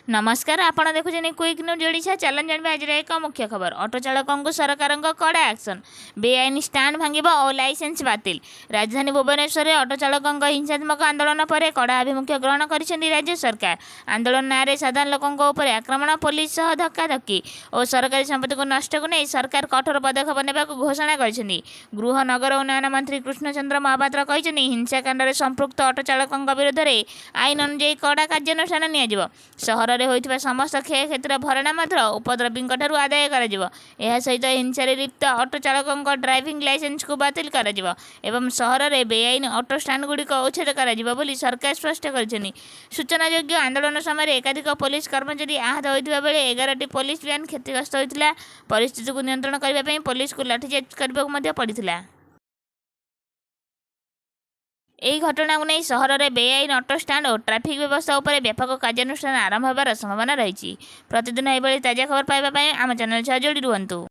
नमस्कार आपण देखुछनी quick news Odisha चलन जानबे आज एक मुख्य खबर ऑटो चालकों सरकार कड़ा एक्शन बेआईन स्टाण्ड भांग और लाइसेंस बातिल राजधानी भुवनेश्वर में ऑटो चालकों हिंसात्मक आंदोलन पर कड़ा आभिमुख्य ग्रहण कर राज्य सरकार आंदोलन नारे साधारण लोकों उपर आक्रमण पुलिस सह धक्काधक्की और सरकारी संपत्ति को नष्ट को नहीं सरकार कठोर पदक्षेप ने घोषणा कर गृह नगर उन्नयन मंत्री कृष्णचंद्र महापात्र कहते हिंसाकांड संपृक्त ऑटो चालकों विरोध में आईन अनुଯାयी कड़ा कार्यानुष्ठान नियाजिब सहर होइथिबा समस्त क्षयक्षतिर भरणा उपद्रवीों आदाय सहित हिंसार लिप्त ऑटो चालकों ड्राइविंग लाइसेंस को बातिल एवं सहर में बेआईन ऑटो स्टाण्ड गुड़िक उच्छेद कर सरकार स्पष्ट कर सूचनायोग्य आंदोलन समय एकाधिक पुलिस कर्मचारी आहत होता बेले 11टी पुलिस व्यान क्षतिग्रस्त होता परिस्थिति को नियंत्रण करने पुलिस को लाठीचार्ज करने पड़ा। ଏହି ଘଟଣାକୁ ନେଇ ସହରରେ ବେଆଇନ ଅଟୋ ଷ୍ଟାଣ୍ଡ ଓ ଟ୍ରାଫିକ୍ ବ୍ୟବସ୍ଥା ଉପରେ ବ୍ୟାପକ କାର୍ଯ୍ୟାନୁଷ୍ଠାନ ଆରମ୍ଭ ହେବାର ସମ୍ଭାବନା ରହିଛି। ପ୍ରତିଦିନ ଏଭଳି ତାଜା ଖବର ପାଇବା ପାଇଁ ଆମ ଚ୍ୟାନେଲ ସହ ଯୋଡ଼ି ରୁହନ୍ତୁ।